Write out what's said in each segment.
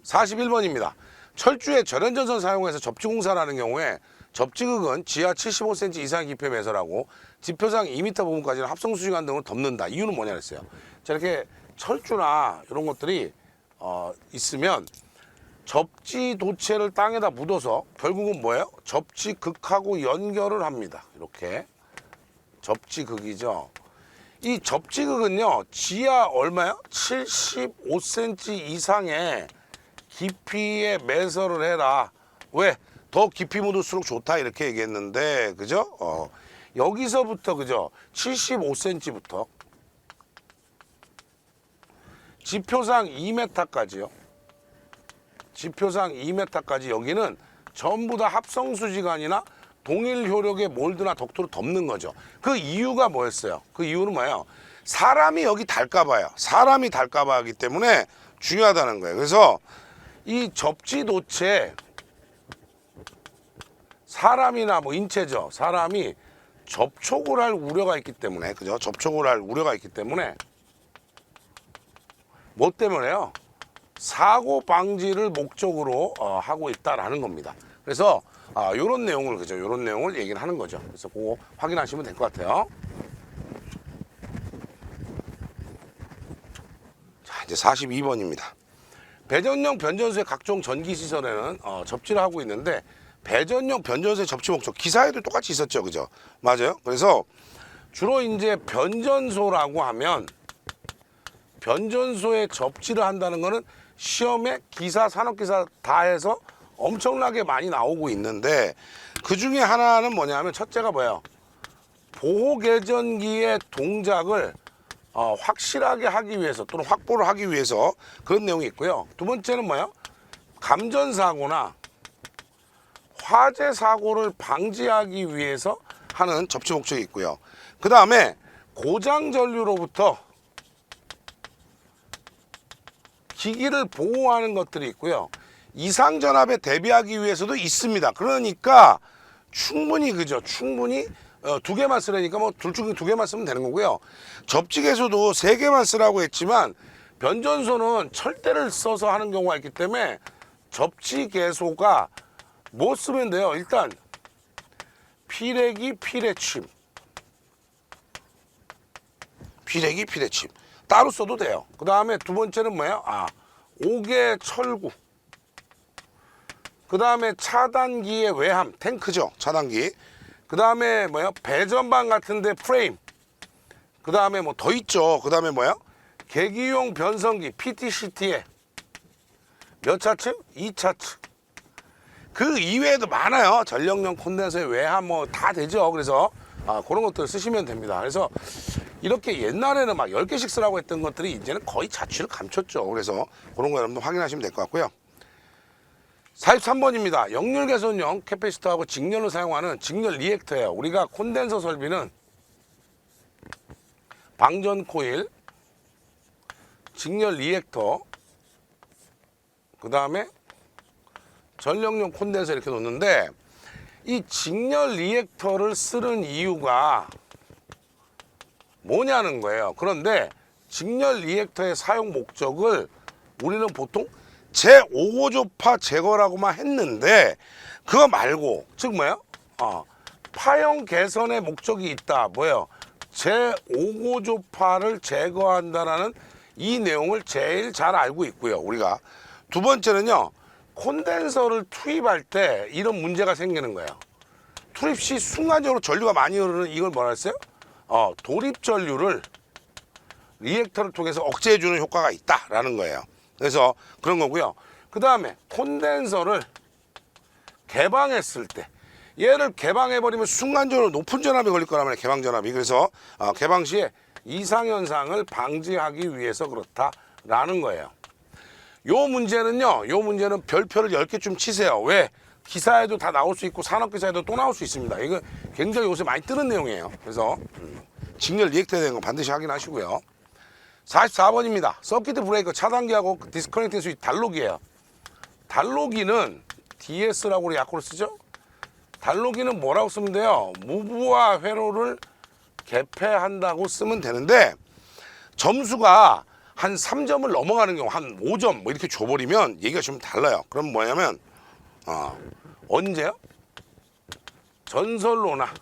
41번입니다. 철주에 절연전선 사용해서 접지공사를 하는 경우에 접지극은 지하 75cm 이상의 깊이에 매설하고 지표상 2m 부분까지는 합성수지관 등으로 덮는다. 이유는 뭐냐 그랬어요. 자, 이렇게 철주나 이런 것들이 있으면 접지 도체를 땅에다 묻어서 결국은 뭐예요? 접지극하고 연결을 합니다. 이렇게 접지극이죠. 이 접지극은요, 지하 얼마요? 75cm 이상의 깊이에 매설을 해라. 왜? 더 깊이 묻을수록 좋다 이렇게 얘기했는데, 그죠? 여기서부터 그죠? 75cm부터 지표상 2m까지요. 지표상 2m까지 여기는 전부 다 합성수지관이나 동일 효력의 몰드나 덕토로 덮는 거죠. 그 이유가 뭐였어요? 그 이유는 뭐예요? 사람이 여기 닳까 봐요. 사람이 닳까 봐 하기 때문에 중요하다는 거예요. 그래서 이 접지도체 사람이나 뭐 인체죠. 사람이 접촉을 할 우려가 있기 때문에, 그죠? 접촉을 할 우려가 있기 때문에 뭐 때문에요? 사고 방지를 목적으로 하고 있다라는 겁니다. 그래서 요런 내용을, 그죠? 요런 내용을 얘기를 하는 거죠. 그래서 그거 확인하시면 될 것 같아요. 자, 이제 42번입니다. 배전용 변전소의 각종 전기시설에는 접지를 하고 있는데, 배전용 변전소의 접지 목적, 기사에도 똑같이 있었죠. 그죠? 맞아요. 그래서 주로 이제 변전소라고 하면, 변전소에 접지를 한다는 거는 시험에 기사, 산업기사 다 해서 엄청나게 많이 나오고 있는데, 그 중에 하나는 뭐냐면 첫째가 뭐예요? 보호개전기의 동작을 확실하게 하기 위해서 또는 확보를 하기 위해서 그런 내용이 있고요. 두 번째는 뭐예요? 감전사고나 화재사고를 방지하기 위해서 하는 접지 목적이 있고요. 그 다음에 고장전류로부터 기기를 보호하는 것들이 있고요. 이상전압에 대비하기 위해서도 있습니다. 그러니까 충분히, 그죠? 충분히 두 개만 쓰라니까 뭐 둘 중에 두 개만 쓰면 되는 거고요. 접지개소도 세 개만 쓰라고 했지만 변전소는 철대를 써서 하는 경우가 있기 때문에 접지개소가 뭐 쓰면 돼요? 일단 피레기, 피레침, 피레기, 피레침 따로 써도 돼요. 그 다음에 두 번째는 뭐예요? 옥외 철구. 그 다음에 차단기의 외함, 탱크죠. 차단기. 그 다음에 뭐예요? 배전방 같은데 프레임. 그 다음에 뭐 더 있죠. 그 다음에 뭐예요? 계기용 변성기, PTCT에 몇 차측? 2차측. 그 이외에도 많아요. 전력용 콘덴서의 외함 뭐 다 되죠. 그래서 그런 것들 쓰시면 됩니다. 그래서 이렇게 옛날에는 막 10개씩 쓰라고 했던 것들이 이제는 거의 자취를 감췄죠. 그래서 그런 거 여러분들 확인하시면 될 것 같고요. 43번입니다. 역률 개선용 캐패시터하고 직렬로 사용하는 직렬 리액터예요. 우리가 콘덴서 설비는 방전 코일, 직렬 리액터, 그 다음에 전력용 콘덴서 이렇게 놓는데, 이 직렬 리액터를 쓰는 이유가 뭐냐는 거예요. 그런데 직렬 리액터의 사용 목적을 우리는 보통 제5호조파 제거라고만 했는데, 그거 말고 즉 뭐예요? 파형 개선의 목적이 있다. 뭐예요? 제5호조파를 제거한다라는 이 내용을 제일 잘 알고 있고요. 우리가 두 번째는요, 콘덴서를 투입할 때 이런 문제가 생기는 거예요. 투입 시 순간적으로 전류가 많이 흐르는 이걸 뭐라 했어요? 돌입 전류를 리액터를 통해서 억제해주는 효과가 있다라는 거예요. 그래서 그런 거고요. 그 다음에 콘덴서를 개방했을 때, 얘를 개방해버리면 순간적으로 높은 전압이 걸릴 거란 말이에요. 개방 전압이. 그래서 개방 시에 이상현상을 방지하기 위해서 그렇다라는 거예요. 요 문제는 별표를 10개쯤 치세요. 왜? 기사에도 다 나올 수 있고 산업기사에도 또 나올 수 있습니다. 이거 굉장히 요새 많이 뜨는 내용이에요. 그래서 직렬 리액터에 대한 거 반드시 확인하시고요. 44번입니다. 서킷 브레이커 차단기하고 디스커넥팅 스위치 단로기예요. 단로기는 DS라고 우리 약호를 쓰죠. 단로기는 뭐라고 쓰면 돼요? 무브와 회로를 개폐한다고 쓰면 되는데, 점수가 한 3점을 넘어가는 경우 한 5점 뭐 이렇게 줘버리면 얘기가 좀 달라요. 그럼 뭐냐면 언제요? 전선로나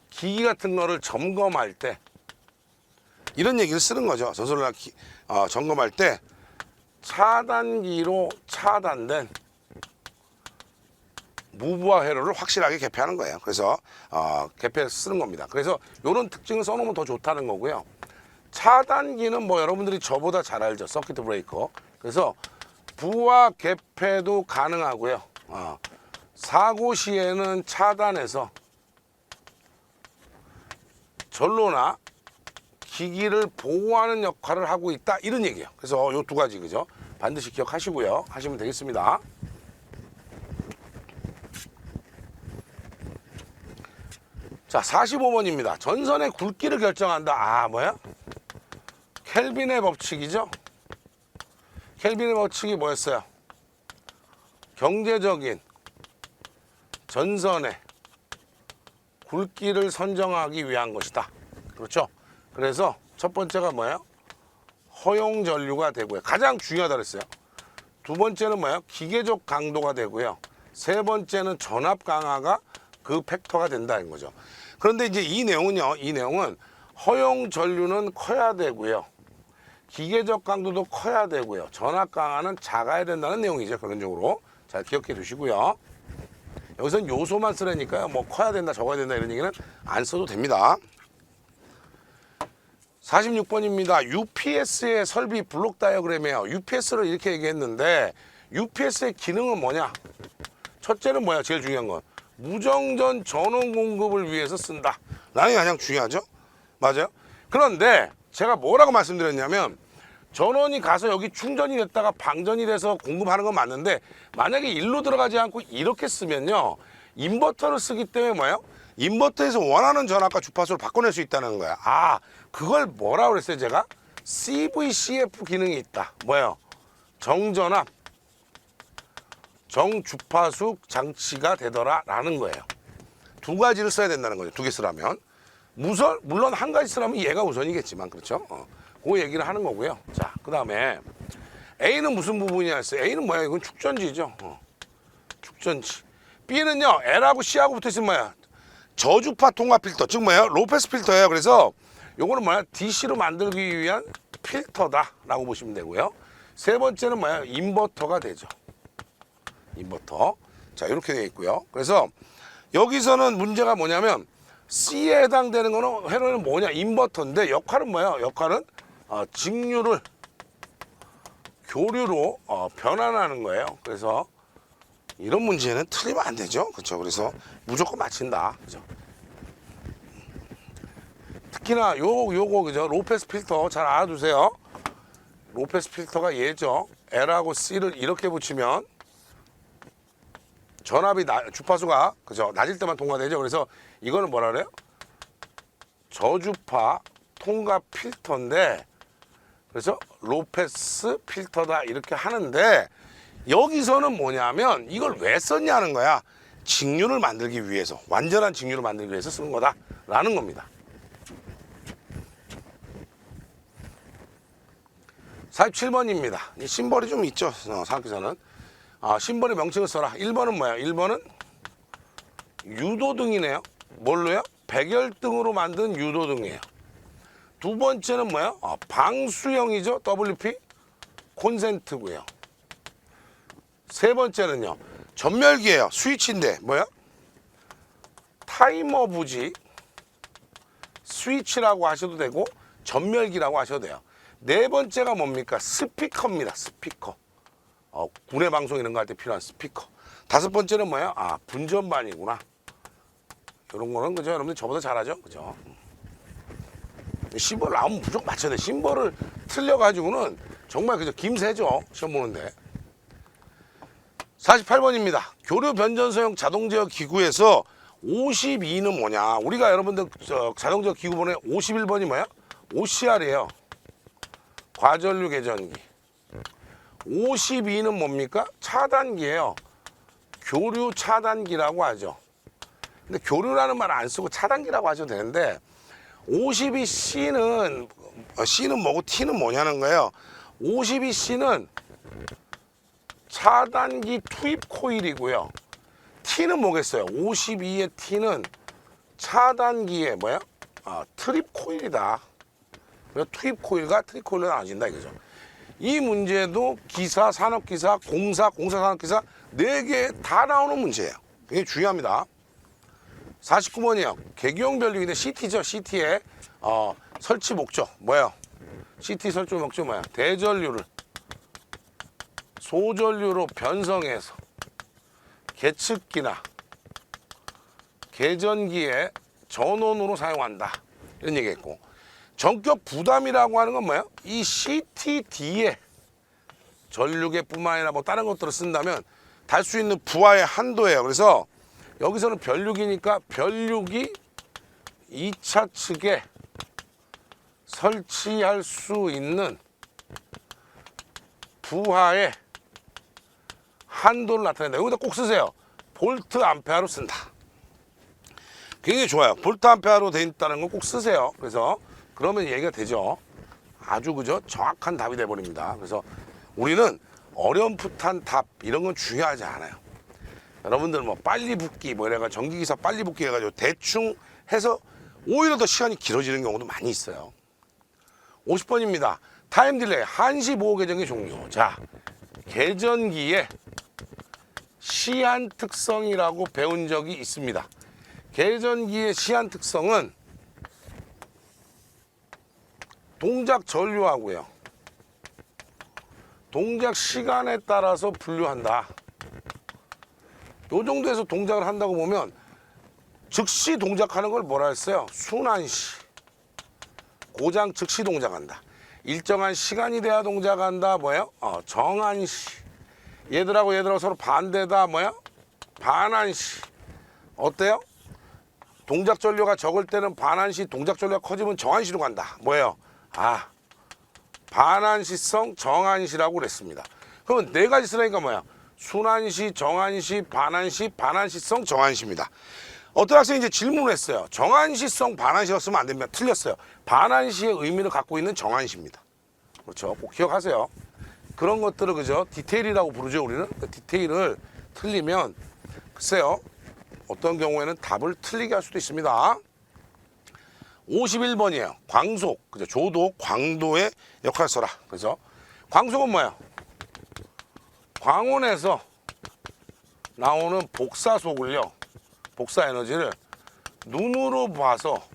기기 같은 거를 점검할 때 이런 얘기를 쓰는 거죠. 전선로나 점검할 때 차단기로 차단된 무부하 회로를 확실하게 개폐하는 거예요. 그래서 개폐해서 쓰는 겁니다. 그래서 이런 특징을 써놓으면 더 좋다는 거고요. 차단기는 뭐 여러분들이 저보다 잘 알죠. 서킷 브레이커. 그래서 부하 개폐도 가능하고요. 사고 시에는 차단해서 전로나 기기를 보호하는 역할을 하고 있다. 이런 얘기예요. 그래서 요 두 가지 그죠? 반드시 기억하시고요. 하시면 되겠습니다. 자, 45번입니다. 전선의 굵기를 결정한다. 뭐야? 켈빈의 법칙이죠. 켈빈의 법칙이 뭐였어요? 경제적인 전선의 굵기를 선정하기 위한 것이다. 그렇죠? 그래서 첫 번째가 뭐예요? 허용 전류가 되고요. 가장 중요하다 그랬어요. 두 번째는 뭐예요? 기계적 강도가 되고요. 세 번째는 전압 강화가 그 팩터가 된다는 거죠. 그런데 이제 이 내용은 허용 전류는 커야 되고요. 기계적 강도도 커야 되고요. 전압 강화는 작아야 된다는 내용이죠. 결론적으로 잘 기억해 두시고요. 여기서는 요소만 쓰라니까요. 뭐 커야 된다, 적어야 된다 이런 얘기는 안 써도 됩니다. 46번입니다. UPS의 설비 블록 다이어그램이에요. UPS를 이렇게 얘기했는데 UPS의 기능은 뭐냐? 첫째는 뭐야? 제일 중요한 건 무정전 전원 공급을 위해서 쓴다. 라는 게 가장 중요하죠. 맞아요. 그런데 제가 뭐라고 말씀드렸냐면 전원이 가서 여기 충전이 됐다가 방전이 돼서 공급하는 건 맞는데 만약에 일로 들어가지 않고 이렇게 쓰면요. 인버터를 쓰기 때문에 뭐예요? 인버터에서 원하는 전압과 주파수를 바꿔낼 수 있다는 거야. 그걸 뭐라고 그랬어요 제가? CVCF 기능이 있다. 뭐예요? 정전압, 정주파수 장치가 되더라 라는 거예요. 두 가지를 써야 된다는 거죠. 두 개 쓰라면. 물론 한 가지 쓰라면 얘가 우선이겠지만 그렇죠? 그 얘기를 하는 거고요. 자, 그 다음에 A는 무슨 부분이냐 했어요. A는 뭐야? 이건 축전지죠. 축전지. B는요. L하고 C하고 붙어있으면 뭐야? 저주파 통화 필터. 즉 뭐예요? 로패스 필터예요. 그래서 요거는 뭐야? DC로 만들기 위한 필터다라고 보시면 되고요. 세 번째는 뭐야? 인버터가 되죠. 인버터. 자, 이렇게 되어 있고요. 그래서 여기서는 문제가 뭐냐면 C에 해당되는 거는 회로는 뭐냐? 인버터인데 역할은 뭐예요? 역할은 직류를 교류로 변환하는 거예요. 그래서 이런 문제는 틀리면 안 되죠. 그렇죠? 그래서 무조건 맞힌다. 그죠? 특히나 요거 그죠? 로패스 필터 잘 알아두세요. 로패스 필터가 얘죠. L하고 C를 이렇게 붙이면 전압이 주파수가 그죠? 낮을 때만 통과되죠. 그래서 이거는 뭐라 그래요? 저주파 통과 필터인데 그래서 로패스 필터다 이렇게 하는데 여기서는 뭐냐면 이걸 왜 썼냐는 거야. 직류를 만들기 위해서 완전한 직류를 만들기 위해서 쓰는 거다라는 겁니다. 47번입니다. 심벌이 좀 있죠. 사학기사는. 심벌의 명칭을 써라. 1번은 뭐야? 1번은 유도등이네요. 뭘로요? 백열등으로 만든 유도등이에요. 두 번째는 뭐야? 방수형이죠. WP 콘센트고요. 세 번째는요. 전멸기예요. 스위치인데 뭐야? 타이머 부지 스위치라고 하셔도 되고 전멸기라고 하셔도 돼요. 네 번째가 뭡니까? 스피커입니다. 스피커. 군내 방송 이런 거 할 때 필요한 스피커. 다섯 번째는 뭐야? 분전반이구나. 이런 거는 그죠? 여러분들 저보다 잘하죠? 그죠? 심벌 나오면 무조건 맞춰야 돼. 심벌을 틀려가지고는 정말 그죠? 김새죠. 시험 보는데. 48번입니다. 교류 변전소형 자동제어 기구에서 52는 뭐냐? 우리가 여러분들 자동제어 기구 번에 51번이 뭐야? OCR이에요. 과전류 계전기. 52는 뭡니까? 차단기예요. 교류 차단기라고 하죠. 근데 교류라는 말 안 쓰고 차단기라고 하셔도 되는데 52C는 C는 뭐고 T는 뭐냐는 거예요. 52C는 차단기 투입 코일이고요. T는 뭐겠어요? 52의 T는 차단기의 뭐야? 트립 코일이다. 투입 코일과 트립 코일은 나눠진다 이거죠. 이 문제도 기사, 산업기사, 공사, 산업기사 4개 다 나오는 문제예요. 이게 중요합니다. 49번이요. 개기용 변류기인데 CT죠. CT의 설치 목적 뭐예요? CT 설치 목적 뭐야? 대전류를 소전류로 변성해서 계측기나 계전기에 전원으로 사용한다. 이런 얘기했고, 전격 부담이라고 하는 건 뭐예요? 이 CTD에 전류계뿐만 아니라 뭐 다른 것들을 쓴다면 달 수 있는 부하의 한도예요. 그래서 여기서는 변류기니까 변류기 2차 측에 설치할 수 있는 부하의 한도를 나타낸다. 여기다 꼭 쓰세요. 볼트 암페어로 쓴다. 굉장히 좋아요. 볼트 암페어로 돼 있다는 거 꼭 쓰세요. 그래서 그러면 얘기가 되죠. 아주 그죠? 정확한 답이 돼버립니다. 그래서 우리는 어렴풋한 답 이런 건 중요하지 않아요. 여러분들 뭐 빨리 붓기 뭐 이래가 전기기사 빨리 붓기 해가지고 대충 해서 오히려 더 시간이 길어지는 경우도 많이 있어요. 50번입니다. 타임 딜레이 한시 보호 계정의 종류. 자, 계전기의 시한 특성이라고 배운 적이 있습니다. 계전기의 시한 특성은 동작 전류하고요, 동작 시간에 따라서 분류한다. 요 정도에서 동작을 한다고 보면 즉시 동작하는 걸 뭐라 했어요? 순환시. 고장 즉시 동작한다. 일정한 시간이 돼야 동작한다. 뭐예요? 정한시. 얘들하고 서로 반대다. 뭐야? 반환시. 어때요? 동작 전류가 적을 때는 반환시, 동작 전류가 커지면 정한시로 간다. 뭐예요? 반환시성 정한시라고 그랬습니다. 그러면 4가지 쓰라니까 뭐야? 순환시, 정한시, 반환시, 반환시성 정한시입니다. 어떤 학생이 이제 질문을 했어요. 정한시성 반환시가 쓰면 안 됩니다. 틀렸어요. 반환시의 의미를 갖고 있는 정한시입니다. 그렇죠? 꼭 기억하세요. 그런 것들을 그죠? 디테일이라고 부르죠, 우리는. 그 디테일을 틀리면 글쎄요, 어떤 경우에는 답을 틀리게 할 수도 있습니다. 51번이에요. 광속, 그죠? 조도, 광도의 역할을 써라. 그래서 광속은 뭐야? 광원에서 나오는 복사속을요, 복사 에너지를 눈으로 봐서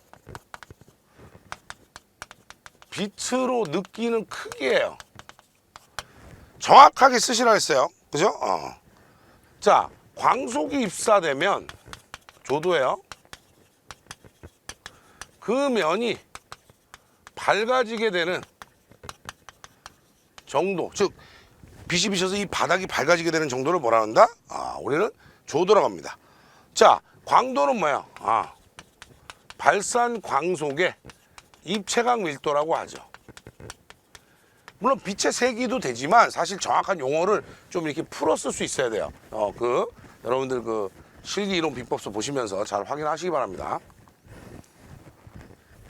빛으로 느끼는 크기예요. 정확하게 쓰시라 했어요. 그죠? 자, 광속이 입사되면 조도예요. 그 면이 밝아지게 되는 정도, 즉 빛이 비쳐서 이 바닥이 밝아지게 되는 정도를 뭐라 한다? 우리는 조도라고 합니다. 자, 광도는 뭐야? 발산 광속의 입체각 밀도라고 하죠. 물론 빛의 세기도 되지만 사실 정확한 용어를 좀 이렇게 풀어 쓸 수 있어야 돼요. 여러분들 그 실기 이론 비법서 보시면서 잘 확인하시기 바랍니다.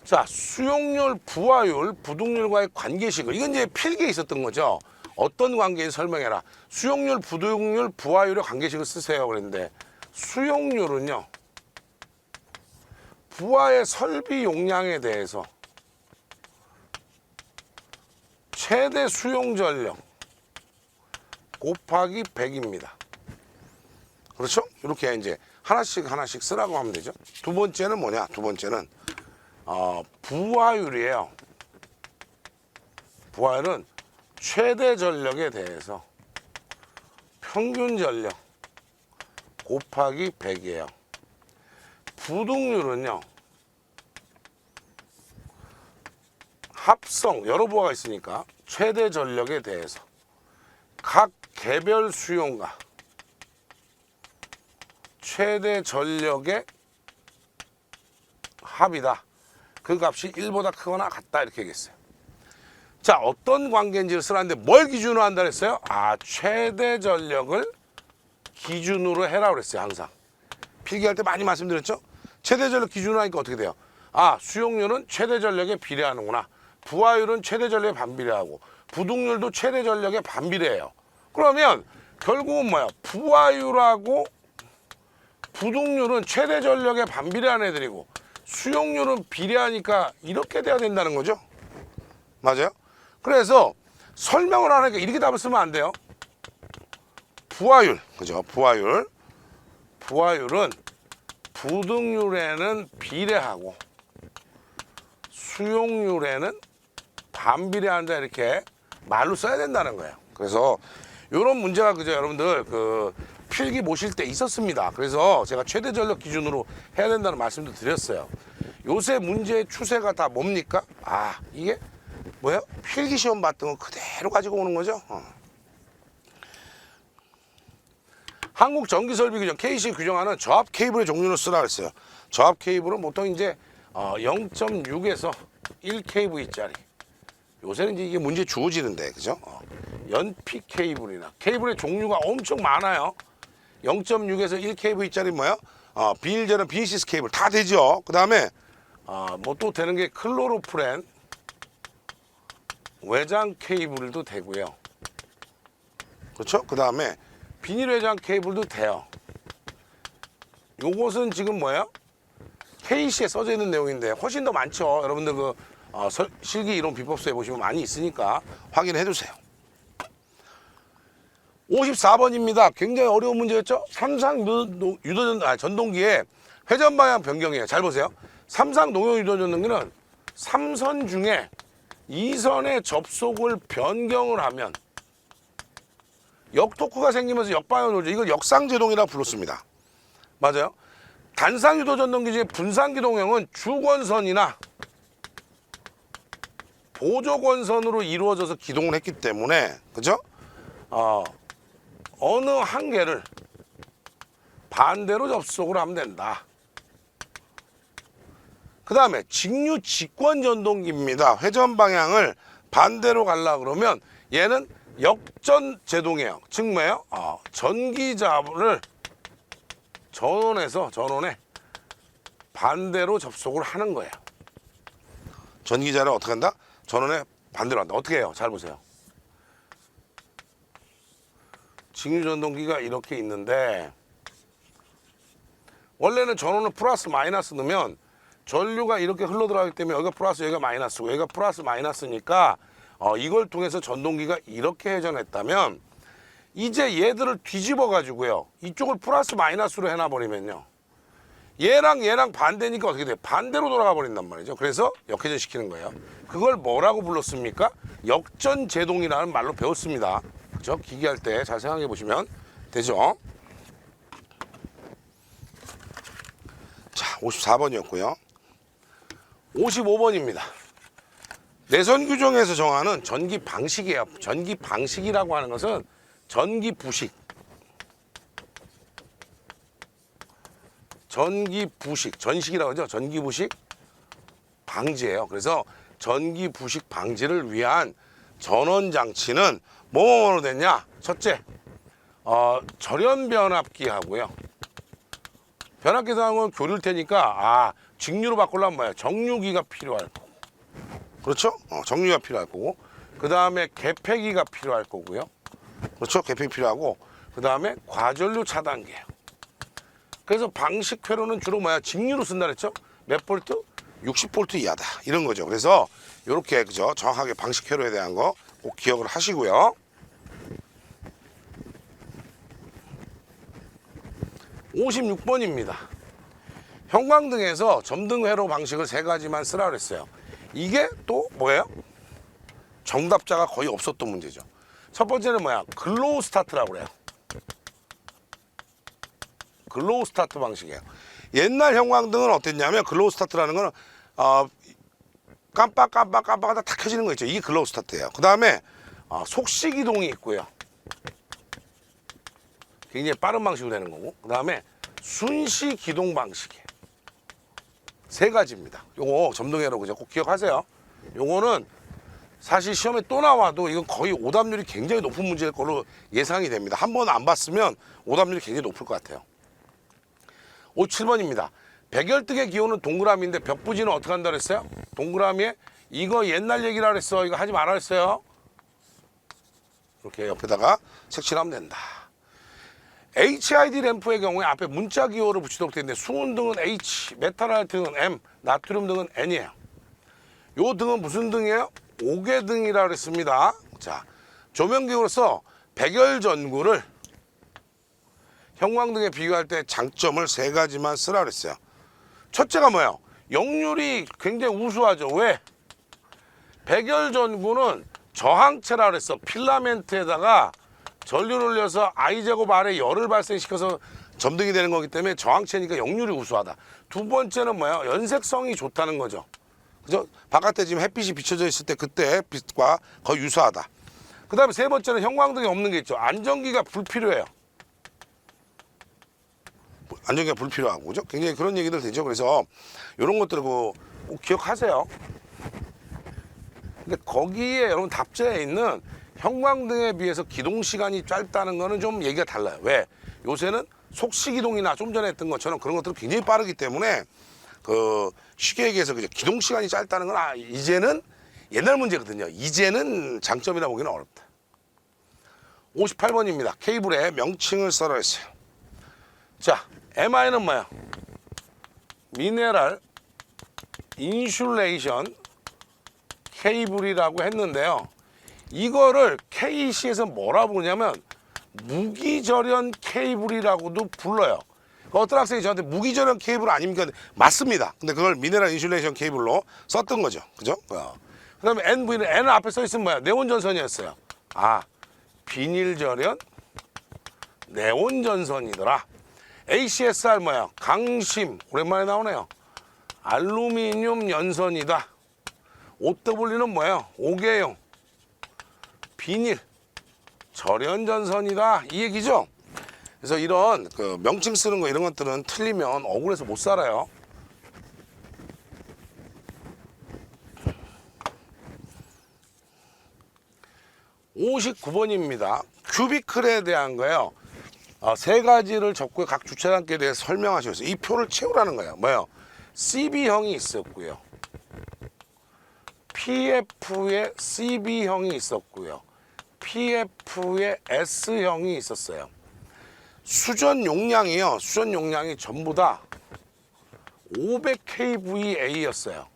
자, 수용률, 부하율, 부동률과의 관계식을, 이건 이제 필기에 있었던 거죠. 어떤 관계인지 설명해라. 수용률, 부동률, 부하율의 관계식을 쓰세요 그랬는데, 수용률은요, 부하의 설비 용량에 대해서 최대 수용 전력 곱하기 100입니다. 그렇죠? 이렇게 이제 하나씩 쓰라고 하면 되죠. 두 번째는 뭐냐? 두 번째는 부하율이에요. 부하율은 최대 전력에 대해서 평균 전력 곱하기 100이에요. 부동률은요, 합성, 여러 부하가 있으니까 최대 전력에 대해서 각 개별 수용과 최대 전력의 합이다. 그 값이 1보다 크거나 같다. 이렇게 얘기했어요. 자, 어떤 관계인지를 쓰라는데 뭘 기준으로 한다 그랬어요? 최대 전력을 기준으로 해라 그랬어요. 항상 필기할 때 많이 말씀드렸죠. 최대 전력 기준으로 하니까 어떻게 돼요? 수용률은 최대 전력에 비례하는구나. 부하율은 최대 전력에 반비례하고 부동률도 최대 전력에 반비례해요. 그러면 결국은 뭐야? 부하율하고 부동률은 최대 전력에 반비례한 애들이고 수용률은 비례하니까 이렇게 돼야 된다는 거죠. 맞아요? 그래서 설명을 하니까 이렇게 답을 쓰면 안 돼요. 부하율, 그죠? 부하율은 부등률에는 비례하고 수용률에는 반비례한다, 이렇게 말로 써야 된다는 거예요. 그래서 이런 문제가 그죠, 여러분들 그 필기 모실 때 있었습니다. 그래서 제가 최대 전력 기준으로 해야 된다는 말씀도 드렸어요. 요새 문제의 추세가 다 뭡니까? 아, 이게 뭐예요? 필기 시험 봤던 거 그대로 가지고 오는 거죠. 한국전기설비규정 KC 규정하는 저압 케이블의 종류를 쓰라 그랬어요. 저압 케이블은 보통 이제 0.6에서 1kV짜리. 요새는 이제 이게 문제 주어지는데, 그죠? 연피 케이블이나 케이블의 종류가 엄청 많아요. 0.6에서 1kV짜리 뭐야? 비닐제는 비니시스 케이블 다 되죠. 그 다음에 뭐 또 되는 게 클로로프렌 외장 케이블도 되고요. 그렇죠? 그 다음에 비닐 외장 케이블도 돼요. 요것은 지금 뭐예요? KC에 써져 있는 내용인데 훨씬 더 많죠. 여러분들 그 실기 이론 비법서에 보시면 많이 있으니까 확인해 두세요. 54번입니다. 굉장히 어려운 문제였죠? 삼상 전동기의 회전 방향 변경이에요. 잘 보세요. 삼상 농용 유도 전동기는 3선 중에 2선의 접속을 변경을 하면 역토크가 생기면서 역방향을 돌죠. 이걸 역상제동이라고 불렀습니다. 맞아요. 단상 유도 전동기 중에 분산 기동형은 주권선이나 보조권선으로 이루어져서 기동을 했기 때문에, 그죠? 어느 한 개를 반대로 접속을 하면 된다. 그 다음에 직류 직권 전동기입니다. 회전 방향을 반대로 가려고 그러면 얘는 역전 제동이에요. 즉 뭐예요? 전기자를 전원에 반대로 접속을 하는 거예요. 전기자를 어떻게 한다? 전원에 반대로 한다. 어떻게 해요? 잘 보세요. 직류 전동기가 이렇게 있는데 원래는 전원을 플러스 마이너스 넣으면 전류가 이렇게 흘러 들어가기 때문에 여기가 플러스 여기가 마이너스고 여기가 플러스 마이너스니까 이걸 통해서 전동기가 이렇게 회전했다면 이제 얘들을 뒤집어 가지고요 이쪽을 플러스 마이너스로 해놔 버리면요 얘랑 반대니까 어떻게 돼요? 반대로 돌아가 버린단 말이죠. 그래서 역회전 시키는 거예요. 그걸 뭐라고 불렀습니까? 역전 제동이라는 말로 배웠습니다. 그죠? 기기할 때 잘 생각해 보시면 되죠. 자, 54번이었고요. 55번입니다. 내선 규정에서 정하는 전기 방식이에요. 전기 방식이라고 하는 것은 전기 부식, 전식이라고 하죠. 전기 부식 방지예요. 그래서 전기 부식 방지를 위한 전원 장치는 뭐로 됐냐? 첫째, 절연 변압기 하고요. 변압기 사항은 교류일 테니까 직류로 바꾸려면 뭐야? 정류기가 필요할 거고. 그렇죠? 정류기가 필요할 거고. 그 다음에 개폐기가 필요할 거고요. 그렇죠? 개폐기 필요하고. 그 다음에 과전류 차단기예요. 그래서 방식 회로는 주로 뭐야? 직류로 쓴다 그랬죠? 몇 볼트? 60볼트 이하다. 이런 거죠. 그래서 이렇게 그죠? 정확하게 방식 회로에 대한 거 꼭 기억을 하시고요. 56번입니다. 형광등에서 점등 회로 방식을 3가지만 쓰라 그랬어요. 이게 또 뭐예요? 정답자가 거의 없었던 문제죠. 첫 번째는 뭐야? 글로우 스타트라고 그래요. 글로우 스타트 방식이에요. 옛날 형광등은 어땠냐면 글로우 스타트라는 거는 깜빡하다 탁 켜지는 거 있죠. 이게 글로우 스타트예요. 그 다음에 속시 기동이 있고요. 굉장히 빠른 방식으로 되는 거고. 그 다음에 순시 기동 방식이에요. 3가지입니다. 요거 점등회로 그죠? 꼭 기억하세요. 요거는 사실 시험에 또 나와도 이건 거의 오답률이 굉장히 높은 문제일 걸로 예상이 됩니다. 한 번 안 봤으면 오답률이 굉장히 높을 것 같아요. 57번입니다. 백열등의 기호는 동그라미인데 벽부지는 어떻게 한다고 했어요? 동그라미에 이거 옛날 얘기라 그랬어. 이거 하지 말라 그랬어요. 이렇게 옆에다가 색칠하면 된다. HID 램프의 경우에 앞에 문자 기호를 붙이도록 되어 있는데 수은 등은 H, 메탈 등은 M, 나트륨 등은 N이에요. 요 등은 무슨 등이에요? 옥외등이라 그랬습니다. 자, 조명기호로서 백열전구를 형광등에 비교할 때 장점을 세 가지만 쓰라 그랬어요. 첫째가 뭐예요? 역률이 굉장히 우수하죠. 왜? 백열전구는 저항체라 그랬어. 필라멘트에다가 전류를 올려서 I제곱 아래 열을 발생시켜서 점등이 되는 거기 때문에 저항체니까 역률이 우수하다. 두 번째는 뭐예요? 연색성이 좋다는 거죠. 그죠? 바깥에 지금 햇빛이 비춰져 있을 때 그때 빛과 거의 유사하다. 그 다음에 세 번째는 형광등이 없는 게 있죠. 안전기가 불필요해요. 안전기가 불필요하고, 그죠? 굉장히 그런 얘기들 되죠. 그래서 이런 것들을 꼭 기억하세요. 근데 거기에 여러분 답재에 있는 형광등에 비해서 기동 시간이 짧다는 거는 좀 얘기가 달라요. 왜? 요새는 속시기동이나 좀 전에 했던 것처럼 그런 것들은 굉장히 빠르기 때문에 그 쉽게 얘기해서 그죠? 기동 시간이 짧다는 건 이제는 옛날 문제거든요. 이제는 장점이라 보기는 어렵다. 58번입니다. 케이블의 명칭을 써라 했어요. 자, MI는 뭐야? 미네랄 인슐레이션 케이블이라고 했는데요. 이거를 KC에서 뭐라 부르냐면 무기절연 케이블이라고도 불러요. 어떤 학생이 저한테 무기절연 케이블 아닙니까? 맞습니다. 근데 그걸 미네랄 인슐레이션 케이블로 썼던 거죠. 그죠? 그 다음에 NV는 N은 앞에 써 있으면 뭐야? 네온전선이었어요. 비닐절연 네온전선이더라. ACSR 뭐야? 강심, 오랜만에 나오네요. 알루미늄 연선이다. OW는 뭐예요? 옥외용 비닐 절연전선이다, 이 얘기죠. 그래서 이런 그 명칭 쓰는 거 이런 것들은 틀리면 억울해서 못 살아요. (59번입니다) 큐비클에 대한 거예요. 세 가지를 적고 각 주차장에 대해서 설명하셔서 이 표를 채우라는 거예요. 뭐예요? CB형이 있었고요. PF에 CB형이 있었고요. PF에 S형이 있었어요. 수전 용량이요. 수전 용량이 전부 다 500kVA였어요.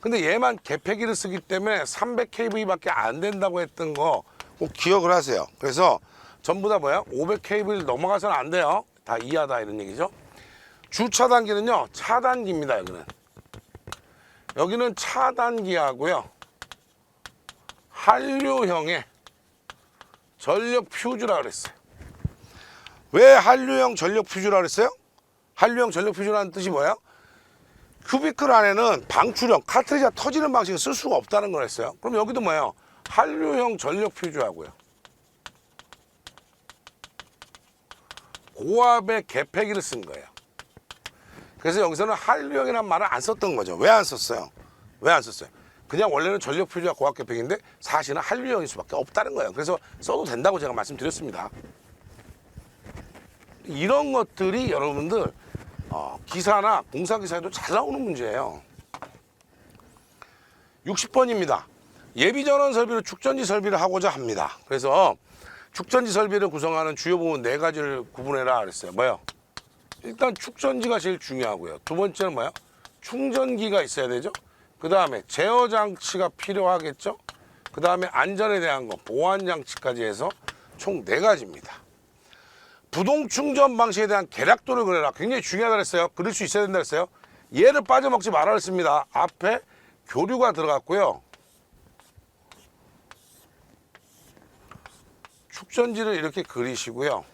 근데 얘만 개폐기를 쓰기 때문에 300kV밖에 안 된다고 했던 거 꼭 기억을 하세요. 그래서 전부 다 뭐야? 500kV를 넘어가서는 안 돼요. 다 이하다 이런 얘기죠. 주차단기는요. 차단기입니다. 여기는 차단기하고요. 한류형의 전력 퓨즈라 그랬어요. 왜 한류형 전력 퓨즈라 그랬어요? 한류형 전력 퓨즈라는 뜻이 뭐예요? 큐비클 안에는 방출형, 카트리지가 터지는 방식을 쓸 수가 없다는 거랬어요. 그럼 여기도 뭐예요? 한류형 전력 퓨즈하고요. 고압의 개폐기를 쓴 거예요. 그래서 여기서는 한류형이라는 말을 안 썼던 거죠. 왜 안 썼어요? 왜 안 썼어요? 그냥 원래는 전력 퓨즈와 고압 개폐기인데 사실은 한류형일 수밖에 없다는 거예요. 그래서 써도 된다고 제가 말씀드렸습니다. 이런 것들이 여러분들 기사나 공사기사에도 잘 나오는 문제예요. 60번입니다. 예비전원 설비로 축전지 설비를 하고자 합니다. 그래서 축전지 설비를 구성하는 주요 부분 네 가지를 구분해라 그랬어요. 뭐요? 일단 축전지가 제일 중요하고요. 두 번째는 뭐요? 충전기가 있어야 되죠. 그 다음에 제어 장치가 필요하겠죠. 그 다음에 안전에 대한 거, 보안 장치까지 해서 총 네 가지입니다. 부동 충전 방식에 대한 계략도를 그려라. 굉장히 중요하다 그랬어요. 그릴 수 있어야 된다 그랬어요. 얘를 빠져먹지 말아 그랬습니다. 앞에 교류가 들어갔고요. 축전지를 이렇게 그리시고요.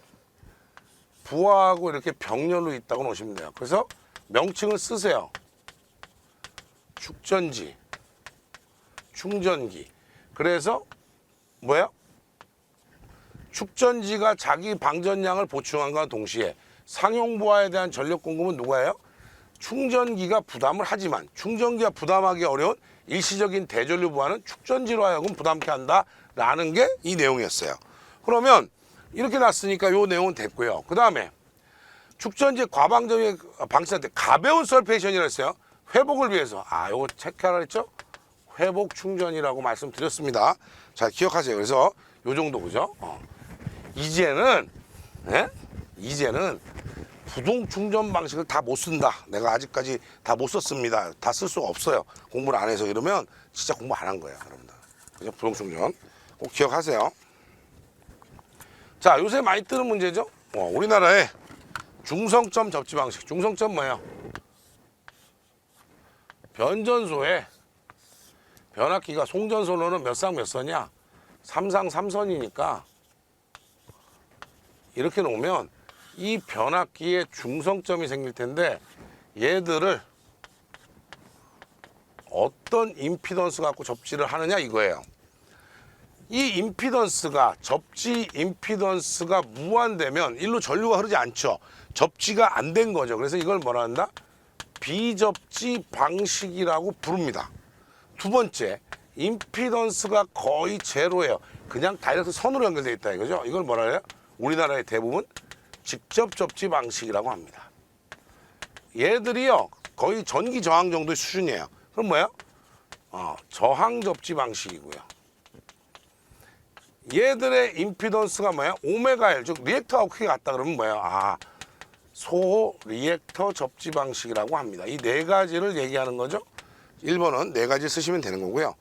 부하하고 이렇게 병렬로 있다고 놓으시면 돼요. 그래서 명칭을 쓰세요. 축전지, 충전기. 그래서 뭐예요? 축전지가 자기 방전량을 보충함과 동시에 상용부하에 대한 전력 공급은 누가예요? 충전기가 부담을 하지만 충전기가 부담하기 어려운 일시적인 대전류 부하는 축전지로 하여금 부담케 한다라는 게 이 내용이었어요. 그러면 이렇게 놨으니까 이 내용은 됐고요. 그 다음에 축전지 과방전의 방치할 때 가벼운 설페이션이라고 했어요. 회복을 위해서 요거 체크하라 했죠? 회복 충전이라고 말씀드렸습니다. 잘 기억하세요. 그래서 요 정도 그죠? 이제는 이제는 부동 충전 방식을 다 못 쓴다. 내가 아직까지 다 못 썼습니다. 다 쓸 수가 없어요. 공부를 안 해서 이러면 진짜 공부 안 한 거예요, 여러분들. 그죠? 부동 충전 꼭 기억하세요. 자, 요새 많이 뜨는 문제죠? 우리나라의 중성점 접지 방식. 중성점 뭐예요? 변전소에 변압기가 송전선로는 몇 상 몇 선이야? 3상 3선이니까 이렇게 놓으면 이 변압기에 중성점이 생길 텐데 얘들을 어떤 임피던스 갖고 접지를 하느냐 이거예요. 이 임피던스가 접지 임피던스가 무한되면 일로 전류가 흐르지 않죠. 접지가 안 된 거죠. 그래서 이걸 뭐라 한다? 비접지 방식이라고 부릅니다. 두 번째, 임피던스가 거의 제로예요. 그냥 다이렉트 선으로 연결되어 있다 이거죠. 이걸 뭐라 해요? 우리나라의 대부분 직접 접지 방식이라고 합니다. 얘들이요 거의 전기 저항 정도의 수준이에요. 그럼 뭐예요? 저항 접지 방식이고요. 얘들의 임피던스가 뭐야? 오메가 L, 즉 리액터하고 크게 같다 그러면 뭐야? 소호 리액터 접지 방식이라고 합니다. 이 네 가지를 얘기하는 거죠. 1번은 네 가지 쓰시면 되는 거고요.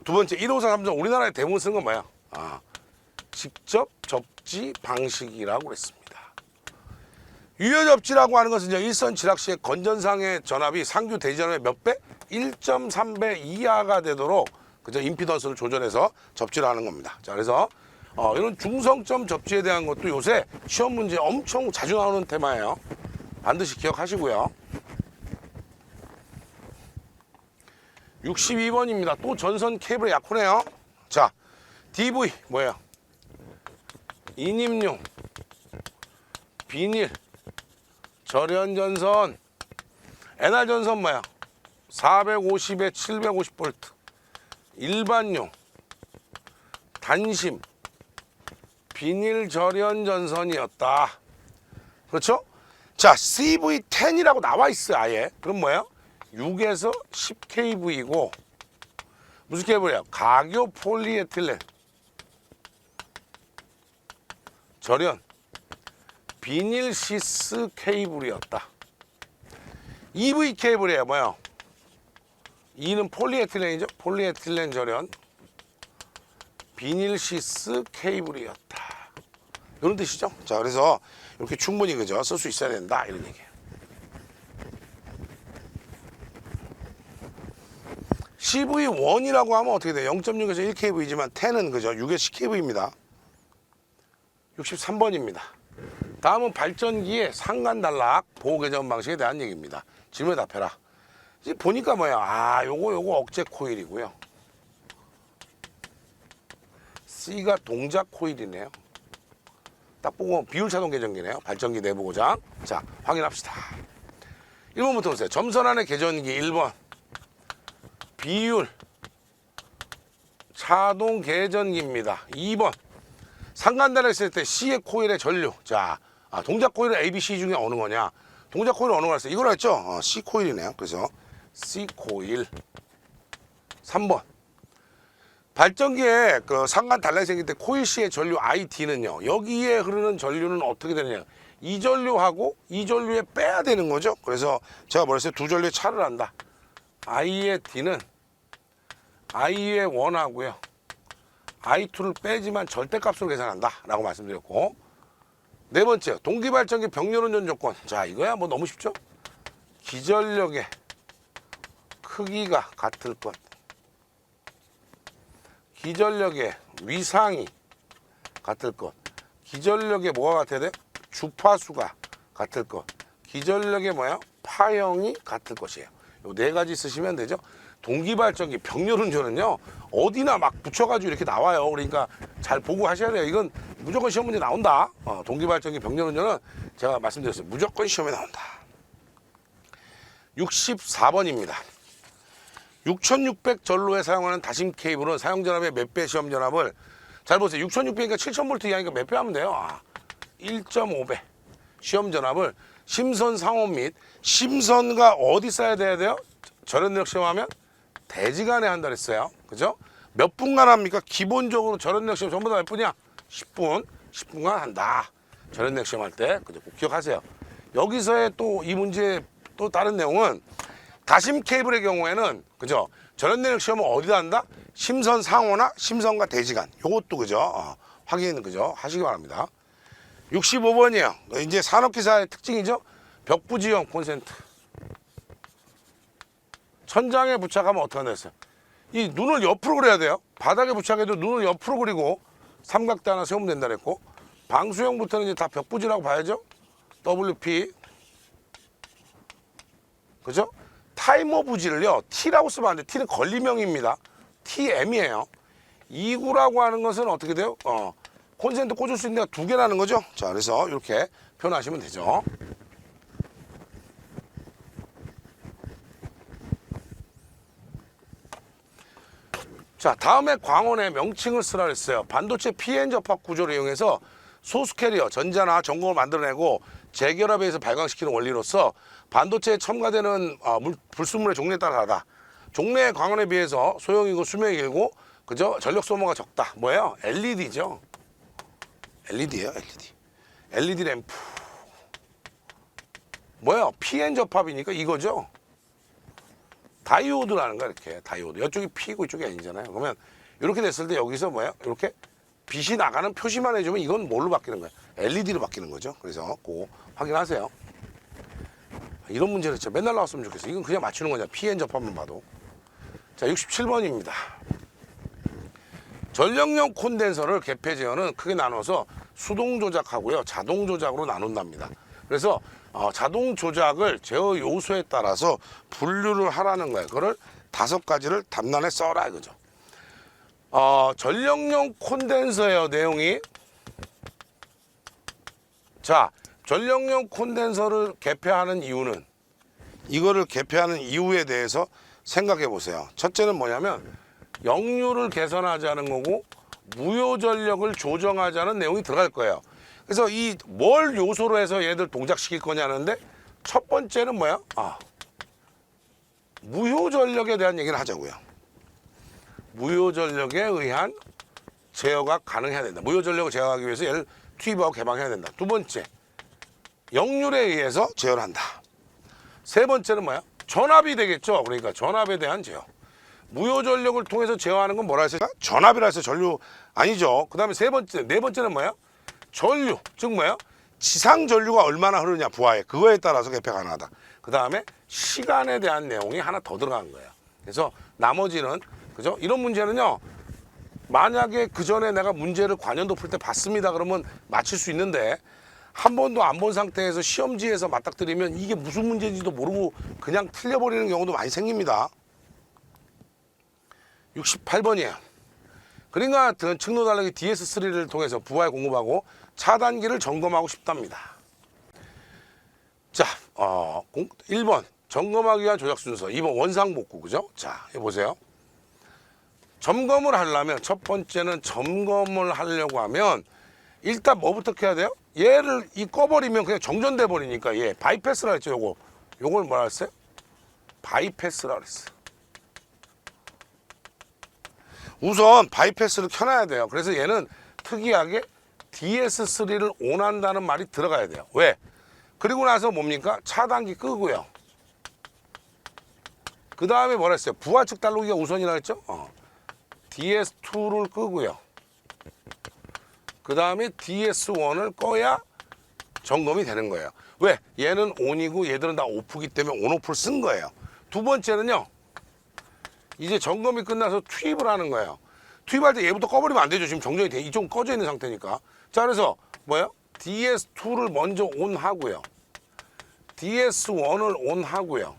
두 번째 154, 3점 우리나라에 대부분 쓰는 건 뭐야? 직접 접지 방식이라고 그랬습니다. 유효 접지라고 하는 것은 일선 지락 시에 건전상의 전압이 상규 대전압의 몇 배? 1.3배 이하가 되도록 그저 임피던스를 조절해서 접지를 하는 겁니다. 자, 그래서 이런 중성점 접지에 대한 것도 요새 시험 문제 엄청 자주 나오는 테마예요. 반드시 기억하시고요. 62번입니다. 또 전선 케이블의 약호네요. 자, DV 뭐예요? 인입용 비닐 절연 전선 NR 전선 뭐야? 450에 750V 일반용 단심 비닐 절연 전선이었다. 그렇죠? 자, CV10이라고 나와 있어요, 아예. 그럼 뭐예요? 6에서 10kV이고 무슨 케이블이에요? 가교 폴리에틸렌 절연 비닐 시스 케이블이었다. EV 케이블이에요. 뭐예요? E는 폴리에틸렌이죠. 폴리에틸렌 절연 비닐 시스 케이블이었다. 이런 뜻이죠. 자, 그래서 이렇게 충분히 그죠 쓸 수 있어야 된다 이런 얘기예요. CV1이라고 하면 어떻게 돼요? 0.6에서 1kV이지만 10은 그죠 6에서 10kV입니다. 63번입니다. 다음은 발전기의 상간 단락 보호 개전 방식에 대한 얘기입니다. 질문에 답해라. 이제 보니까 뭐야? 요거 억제 코일이고요. C가 동작 코일이네요. 딱 보고 비율 차동 개전기네요. 발전기 내부 고장. 자, 확인합시다. 1번부터 보세요. 점선 안의 개전기 1번. 비율 차동 개전기입니다. 2번. 상간단을 했을 때 C의 코일의 전류. 자, 동작 코일은 A, B, C 중에 어느 거냐? 동작 코일은 어느 거라 했어요? 이걸 했죠? C 코일이네요. 그래서 C 코일. 3번. 발전기에 그 상간 단란이 생길 때 코일 C의 전류 ID는요. 여기에 흐르는 전류는 어떻게 되느냐? 이 전류하고 이 전류에 빼야 되는 거죠. 그래서 제가 뭐랬어요? 두 전류에 차를 한다. I의 D는 I의 1하고요. I2를 빼지만 절대값으로 계산한다 라고 말씀드렸고, 네 번째 동기발전기 병렬운전 조건. 자, 이거야 뭐 너무 쉽죠. 기전력의 크기가 같을 것, 기전력의 위상이 같을 것, 기전력의 뭐가 같아야 돼? 주파수가 같을 것, 기전력의 뭐야? 파형이 같을 것이에요. 요 네 가지 쓰시면 되죠. 동기발전기 병렬운전은요 어디나 막 붙여가지고 이렇게 나와요. 그러니까 잘 보고 하셔야 돼요. 이건 무조건 시험 문제 나온다. 동기발전기 병렬운전은 제가 말씀드렸어요. 무조건 시험에 나온다. 64번입니다. 6600 전로에 사용하는 다심 케이블은 사용전압의 몇 배 시험전압을, 잘 보세요. 6600이니까 7000V 이하니까 몇 배 하면 돼요? 1.5배 시험전압을 심선 상온 및 심선과 어디 써야 돼요? 절연력 시험하면 대지간에 한다 그랬어요. 그죠? 몇 분간 합니까? 기본적으로 절연력 시험 전부 다 몇 분이야? 10분. 10분간 한다. 절연력 시험할 때. 그죠? 꼭 기억하세요. 여기서의 또 이 문제 또 다른 내용은 가심 케이블의 경우에는 그죠? 절연력 시험은 어디다 한다? 심선 상호나 심선과 대지간. 요것도 그죠? 확인 그죠? 하시기 바랍니다. 65번이에요. 이제 산업기사의 특징이죠? 벽부지형 콘센트. 천장에 부착하면 어떻게 한다 했어요? 이 눈을 옆으로 그려야 돼요. 바닥에 부착해도 눈을 옆으로 그리고 삼각대 하나 세우면 된다 그랬고, 방수형부터는 이제 다 벽부지라고 봐야죠. WP. 그죠? 타이머 부지를요, T라고 쓰면 안 돼. T는 걸림형입니다. TM이에요. 2구라고 하는 것은 어떻게 돼요? 콘센트 꽂을 수 있는 데가 두 개라는 거죠. 자, 그래서 이렇게 표현하시면 되죠. 자, 다음에 광원의 명칭을 쓰라 그랬어요. 반도체 PN 접합 구조를 이용해서 소수 캐리어, 전자나 전공을 만들어내고 재결합에 의해서 발광시키는 원리로서 반도체에 첨가되는 불순물의 종류에 따라 다르다. 종래의 광원에 비해서 소형이고 수명이 길고 그죠? 전력 소모가 적다. 뭐예요? LED죠. LED예요, LED. LED 램프. 뭐예요? PN 접합이니까 이거죠. 다이오드라는 거야, 이렇게. 다이오드. 이쪽이 P고 이쪽이 N이잖아요. 그러면 이렇게 됐을 때 여기서 뭐예요? 이렇게 빛이 나가는 표시만 해주면 이건 뭘로 바뀌는 거예요? LED로 바뀌는 거죠. 그래서 그거 확인하세요. 이런 문제는 진짜 맨날 나왔으면 좋겠어. 이건 그냥 맞추는 거냐. PN 접합만 봐도. 자, 67번입니다. 전력용 콘덴서를 개폐 제어는 크게 나눠서 수동 조작하고요. 자동 조작으로 나눈답니다. 그래서 자동 조작을 제어 요소에 따라서 분류를 하라는 거예요. 그거를 5가지를 답란에 써라 이거죠. 전력용 콘덴서예요, 내용이. 자, 전력용 콘덴서를 개폐하는 이유는, 이거를 개폐하는 이유에 대해서 생각해 보세요. 첫째는 뭐냐면 역류를 개선하자는 거고 무효 전력을 조정하자는 내용이 들어갈 거예요. 그래서 이 뭘 요소로 해서 얘들 동작시킬 거냐는데 첫 번째는 뭐야? 무효 전력에 대한 얘기를 하자고요. 무효 전력에 의한 제어가 가능해야 된다. 무효 전력을 제어하기 위해서 얘를 투입하고 개방해야 된다. 두 번째, 역률에 의해서 제어를 한다. 세 번째는 뭐야? 전압이 되겠죠. 그러니까 전압에 대한 제어. 무효 전력을 통해서 제어하는 건 뭐라 했어요? 전압이라 해서 전류 아니죠. 그 다음에 네 번째는 뭐야? 전류. 즉 뭐야? 지상 전류가 얼마나 흐르냐, 부하에. 그거에 따라서 개폐 가능하다. 그 다음에 시간에 대한 내용이 하나 더 들어간 거예요. 그래서 나머지는, 그죠? 이런 문제는요, 만약에 그 전에 내가 문제를 관연도 풀 때 봤습니다. 그러면 맞힐 수 있는데, 한 번도 안 본 상태에서 시험지에서 맞닥뜨리면 이게 무슨 문제인지도 모르고 그냥 틀려버리는 경우도 많이 생깁니다. 68번이에요. 그림과 같은 층로 달리기 DS3를 통해서 부하에 공급하고 차단기를 점검하고 싶답니다. 자, 1번 점검하기 위한 조작 순서, 2번 원상복구, 그죠? 자, 보세요. 점검을 하려면, 첫 번째는 점검을 하려고 하면 일단 뭐부터 해야 돼요? 얘를 꺼버리면 그냥 정전돼 버리니까 얘 바이패스라 했죠. 요걸 뭐라 했어요? 바이패스라 그랬어요. 우선 바이패스를 켜놔야 돼요. 그래서 얘는 특이하게 DS3를 온한다는 말이 들어가야 돼요. 왜? 그리고 나서 뭡니까? 차단기 끄고요. 그 다음에 뭐라 했어요? 부하 측 달로기가 우선이라 했죠? DS2를 끄고요. 그 다음에 DS1을 꺼야 점검이 되는 거예요. 왜? 얘는 온이고 얘들은 다 오프기 때문에 온오프를 쓴 거예요. 두 번째는요, 이제 점검이 끝나서 투입을 하는 거예요. 투입할 때 얘부터 꺼버리면 안 되죠. 지금 정전이 돼. 이쪽은 꺼져 있는 상태니까. 자, 그래서 뭐예요? DS2를 먼저 온하고요. DS1을 온하고요.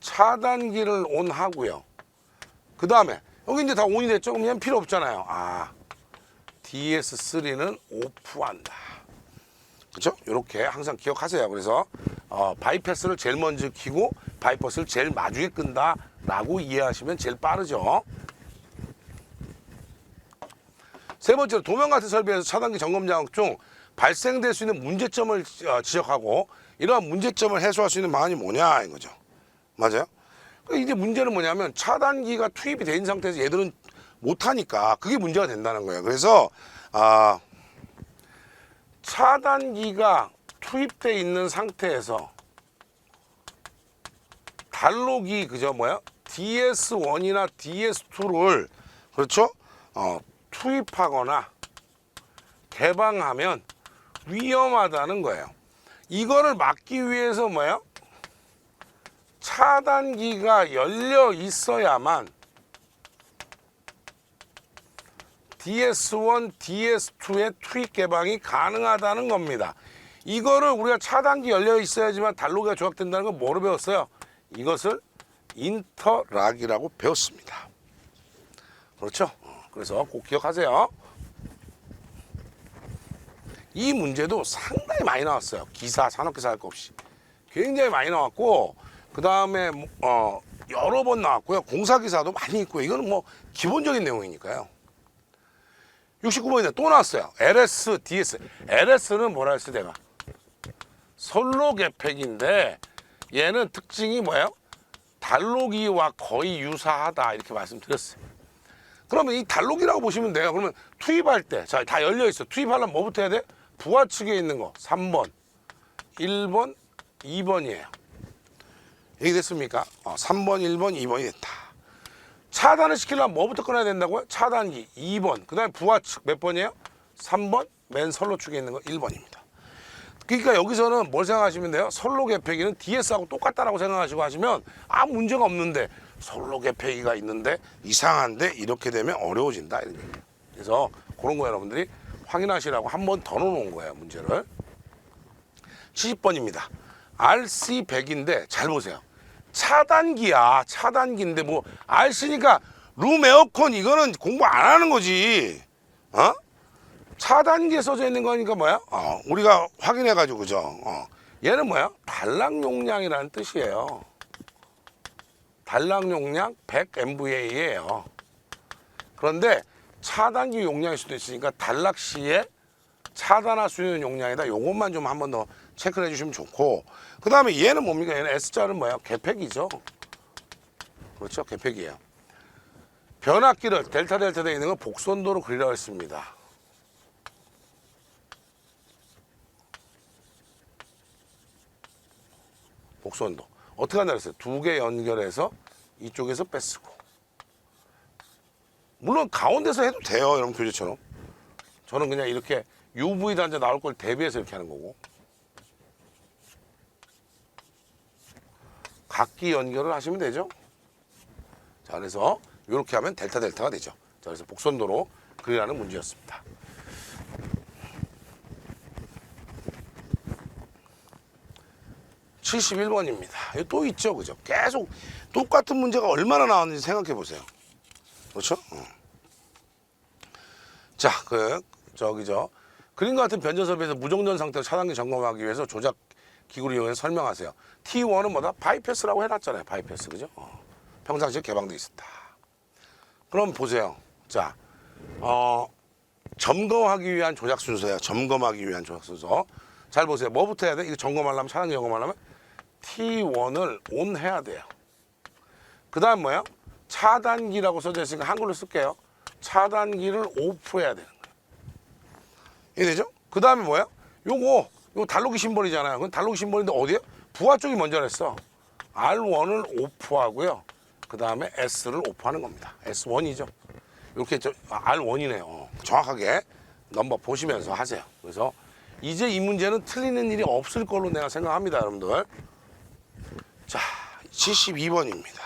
차단기를 온하고요. 그 다음에 여기 이제 다 온이 됐죠? 그럼 얘는 필요 없잖아요. DS3는 오프한다. 그렇죠? 이렇게 항상 기억하세요. 그래서 바이패스를 제일 먼저 켜고 바이패스를 제일 마주에 끈다라고 이해하시면 제일 빠르죠. 세 번째로 도면 같은 설비에서 차단기 점검 장치 중 발생될 수 있는 문제점을 지적하고 이러한 문제점을 해소할 수 있는 방안이 뭐냐 이거죠. 맞아요? 이제 문제는 뭐냐면 차단기가 투입이 된 상태에서 얘들은 못하니까 그게 문제가 된다는 거예요. 그래서 차단기가 투입되어 있는 상태에서 단록이 그저 DS1이나 DS2를 그렇죠? 투입하거나 개방하면 위험하다는 거예요. 이거를 막기 위해서 차단기가 열려 있어야만 DS1, DS2의 투입 개방이 가능하다는 겁니다. 이거를 우리가 차단기 열려 있어야지만 단록이 조작된다는 건 뭐로 배웠어요? 이것을 인터락이라고 배웠습니다. 그렇죠? 그래서 꼭 기억하세요. 이 문제도 상당히 많이 나왔어요. 기사, 산업기사 할 거 없이. 굉장히 많이 나왔고, 그 다음에 여러 번 나왔고요. 공사기사도 많이 있고요. 이거는 기본적인 내용이니까요. 69번인데 또 나왔어요. LS, DS. LS는 뭐라 했어, 내가? 선로 개팩인데, 얘는 특징이 뭐예요? 단록이와 거의 유사하다. 이렇게 말씀드렸어요. 그러면 이 단록이라고 보시면 돼요. 그러면 투입할 때, 자, 다 열려있어. 투입하려면 뭐부터 해야 돼? 부하측에 있는 거. 3번, 1번, 2번이에요. 얘기됐습니까? 3번, 1번, 2번이 됐다. 차단을 시키려면 뭐부터 끊어야 된다고요? 차단기 2번. 그 다음에 부하측 몇 번이에요? 3번, 맨 선로 축에 있는 거 1번입니다. 그러니까 여기서는 뭘 생각하시면 돼요? 선로 개폐기는 DS하고 똑같다라고 생각하시고 하시면 아무 문제가 없는데 선로 개폐기가 있는데 이상한데 이렇게 되면 어려워진다. 이런 얘기예요. 그래서 그런 거 여러분들이 확인하시라고 한 번 더 넣어놓은 거예요. 문제를. 70번입니다. RC100인데 잘 보세요. 차단기야. 차단기인데 RC니까 룸 에어컨 이거는 공부 안 하는 거지. 차단기에 써져 있는 거니까 우리가 확인해가지고 그죠. 얘는 단락 용량이라는 뜻이에요. 단락 용량 100MVA예요. 그런데 차단기 용량일 수도 있으니까 단락 시에 차단할 수 있는 용량이다. 요것만 좀 한번 더 체크를 해주시면 좋고, 그 다음에 얘는 뭡니까? 얘는 S자는 개팩이죠. 그렇죠? 개팩이에요. 변압기를 델타 되어 있는 건 복선도로 그리라고 했습니다. 복선도. 어떻게 한다고 했어요? 두 개 연결해서 이쪽에서 빼쓰고. 물론 가운데서 해도 돼요. 여러분 교재처럼. 저는 그냥 이렇게 UV 단자 나올 걸 대비해서 이렇게 하는 거고. 각기 연결을 하시면 되죠. 자, 그래서 이렇게 하면 델타가 되죠. 자, 그래서 복선도로 그리라는 문제였습니다. (71번입니다) 이거 또 있죠, 그죠? 계속 똑같은 문제가 얼마나 나왔는지 생각해 보세요. 그렇죠? 자, 그림과 같은 변전 설비에서 무정전 상태로 차단기 점검하기 위해서 조작 기구를 이용해서 설명하세요. T1은 뭐다? 바이패스라고 해놨잖아요. 바이패스, 그죠? 평상시에 개방되어 있었다. 그럼 보세요. 자, 점검하기 위한 조작 순서예요. 점검하기 위한 조작 순서. 잘 보세요. 뭐부터 해야 돼? 이거 점검하려면, 차단기 점검하려면 T1을 온 해야 돼요. 그 다음 차단기라고 써져 있으니까 한글로 쓸게요. 차단기를 오프해야 되는 거예요. 이해되죠? 그 다음에 요거 단록이 심벌이잖아요. 그건 단록이 심벌인데 어디에? 부하 쪽이 먼저 했어. R1을 오프하고요. 그 다음에 S를 오프하는 겁니다. S1이죠. 이렇게 R1이네요. 정확하게 넘버 보시면서 하세요. 그래서 이제 이 문제는 틀리는 일이 없을 걸로 내가 생각합니다, 여러분들. 자, 72번입니다.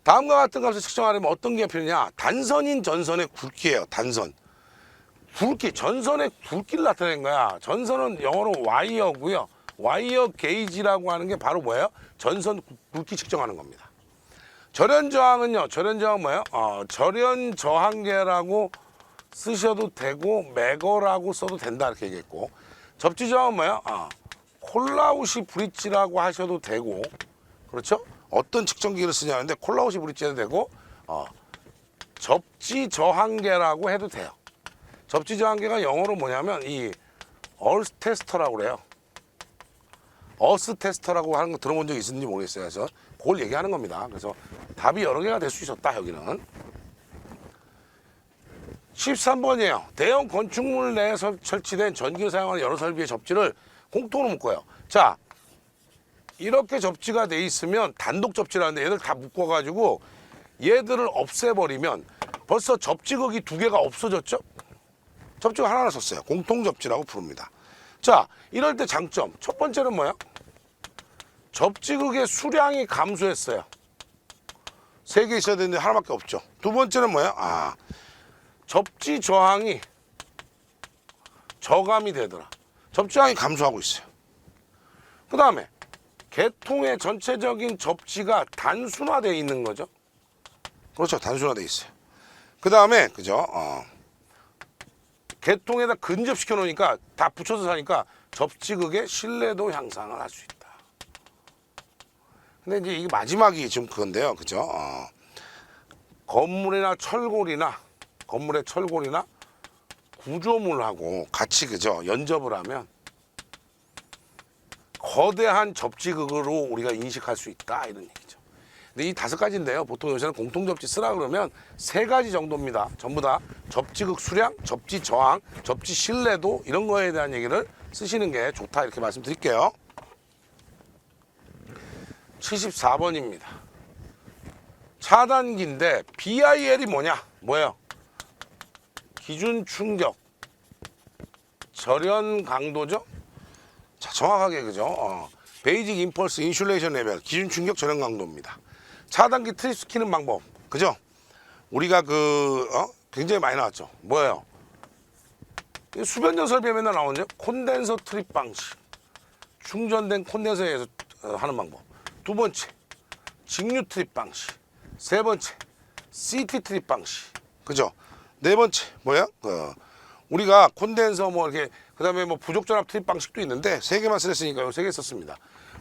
다음과 같은 값을 측정하려면 어떤 게 필요냐? 단선인 전선의 굵기예요. 단선. 굵기, 전선의 굵기를 나타낸 거야. 전선은 영어로 와이어고요. 와이어 게이지라고 하는 게 바로 뭐예요? 전선 굵기 측정하는 겁니다. 절연 저항은요. 절연 저항은 뭐예요? 절연 저항계라고 쓰셔도 되고 매거라고 써도 된다 이렇게 얘기했고, 접지 저항은 뭐예요? 콜라우시 브릿지라고 하셔도 되고, 그렇죠? 어떤 측정기를 쓰냐는데 콜라우시 브릿지 해도 되고, 접지 저항계라고 해도 돼요. 접지 저항계가 영어로 뭐냐면 이 얼스 테스터라고 그래요. 어스 테스터라고 하는 거 들어본 적 있는지 모르겠어요. 그래서 그걸 얘기하는 겁니다. 그래서 답이 여러 개가 될 수 있었다, 여기는. 13번이에요. 대형 건축물 내에 설치된 전기를 사용하는 여러 설비의 접지를 공통으로 묶어요. 자, 이렇게 접지가 돼 있으면 단독 접지라는데 얘들 다 묶어가지고 얘들을 없애버리면 벌써 접지극이 두 개가 없어졌죠? 접지가 하나 썼어요. 공통 접지라고 부릅니다. 자, 이럴 때 장점. 첫 번째는 뭐야? 접지극의 수량이 감소했어요. 3개 있어야 되는데 하나밖에 없죠. 두 번째는 뭐야? 접지 저항이 저감이 되더라. 접지 저항이 감소하고 있어요. 그 다음에 개통의 전체적인 접지가 단순화되어 있는 거죠. 그렇죠. 단순화되어 있어요. 그 다음에 그죠? 개통에다 근접시켜 놓으니까 다 붙여서 사니까 접지극의 신뢰도 향상을 할 수 있다. 근데 이제 이게 마지막이 지금 그건데요. 그죠? 건물의 철골이나 구조물하고 같이 그죠? 연접을 하면 거대한 접지극으로 우리가 인식할 수 있다, 이런 얘기죠. 근데 이 5가지인데요. 보통 요새는 공통접지 쓰라 그러면 3가지 정도입니다. 전부 다 접지극 수량, 접지 저항, 접지 신뢰도 이런 거에 대한 얘기를 쓰시는 게 좋다, 이렇게 말씀드릴게요. 74번입니다. 차단기인데 BIL이 뭐예요? 기준 충격 절연 강도죠. 자, 정확하게 그죠? 베이직 임펄스 인슐레이션 레벨 기준 충격 절연 강도입니다. 차단기 트립시키는 방법, 그죠? 우리가 굉장히 많이 나왔죠. 뭐예요? 수변전 설비에 맨날 나오죠. 콘덴서 트립 방식, 충전된 콘덴서에서 하는 방법. 두 번째, 직류 트립 방식. 세 번째, CT 트립 방식, 그죠? 네 번째, 뭐야? 우리가 콘덴서 이렇게, 그 다음에 부족 전압 트립 방식도 있는데 3개만 쓰랬으니까 3개 썼습니다.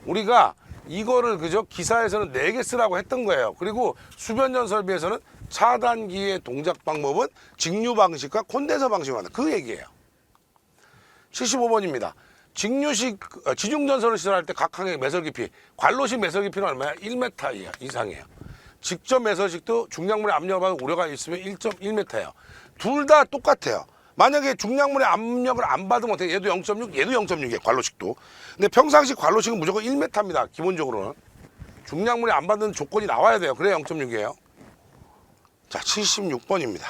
우리가 이거를 그죠? 기사에서는 4개 쓰라고 했던 거예요. 그리고 수변전 설비에서는 차단기의 동작 방법은 직류 방식과 콘덴서 방식으로 한다. 그 얘기예요. 75번입니다. 지중전선을 시설할 때 각 항의 매설 깊이, 관로식 매설 깊이는 얼마야? 1m 이상이에요. 직접 매설식도 중량물의 압력을 받을 우려가 있으면 1.1m예요. 둘 다 똑같아요. 만약에 중량물의 압력을 안 받으면 어떻게? 얘도 0.6, 얘도 0.6이에요. 관로식도. 근데 평상시 관로식은 무조건 1m입니다. 기본적으로는. 중량물이 안 받는 조건이 나와야 돼요. 그래야 0.6이에요. 자, 76번입니다.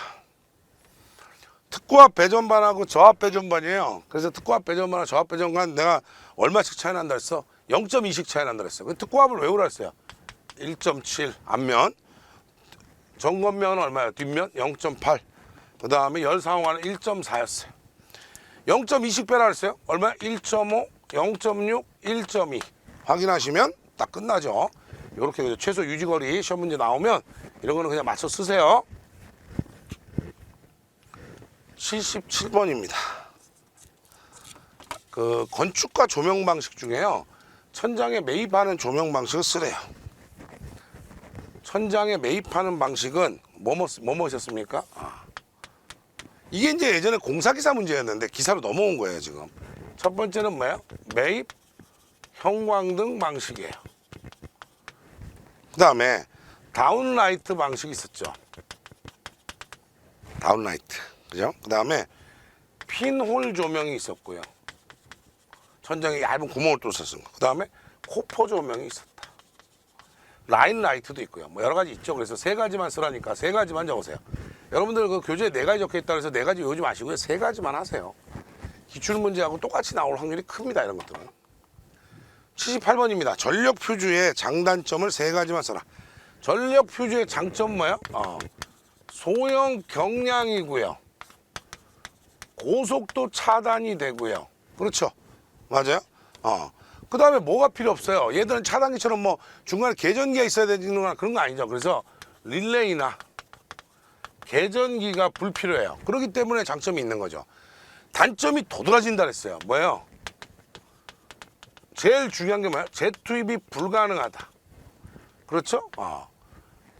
특고압 배전반하고 저압 배전반이에요. 그래서 특고압 배전반하고 저압 배전반 내가 얼마씩 차이 난다 했어? 0.2씩 차이 난다 했어요. 특고압을 외우라 했어요. 1.7 앞면, 점검면은 얼마예요? 뒷면 0.8. 그 다음에 열 상호가는 1.4였어요. 0.2씩 빼라 그랬어요. 얼마야? 1.5, 0.6, 1.2. 확인하시면 딱 끝나죠. 이렇게 최소 유지거리 시험 문제 나오면 이런 거는 그냥 맞춰 쓰세요. 77번입니다. 그 건축과 조명 방식 중에요. 천장에 매입하는 조명 방식을 쓰래요. 천장에 매입하는 방식은 뭐였습니까? 이게 이제 예전에 공사기사 문제였는데 기사로 넘어온 거예요, 지금. 첫 번째는 뭐예요? 매입 형광등 방식이에요. 그 다음에 다운라이트 방식이 있었죠. 다운라이트. 그죠? 그 다음에 핀홀 조명이 있었고요. 천장에 얇은 구멍을 뚫어서 쓴 거. 그 다음에 코퍼 조명이 있었다. 라인 라이트도 있고요. 여러 가지 있죠. 그래서 3가지만 쓰라니까 3가지만 적으세요. 여러분들 그 교재에 4가지 적혀 있다 그래서 4가지 외우지 마시고요. 3가지만 하세요. 기출 문제하고 똑같이 나올 확률이 큽니다. 이런 것들은. 78번입니다. 전력 퓨즈의 장단점을 3가지만 써라. 전력 퓨즈의 장점 뭐예요? 소형 경량이고요. 고속도 차단이 되고요. 그렇죠. 맞아요. 그 다음에 뭐가 필요 없어요. 얘들은 차단기처럼 중간에 계전기가 있어야 되는 거나 그런 거 아니죠. 그래서 릴레이나 계전기가 불필요해요. 그렇기 때문에 장점이 있는 거죠. 단점이 도드라진다 그랬어요. 뭐예요? 제일 중요한 게 뭐예요? 재투입이 불가능하다. 그렇죠?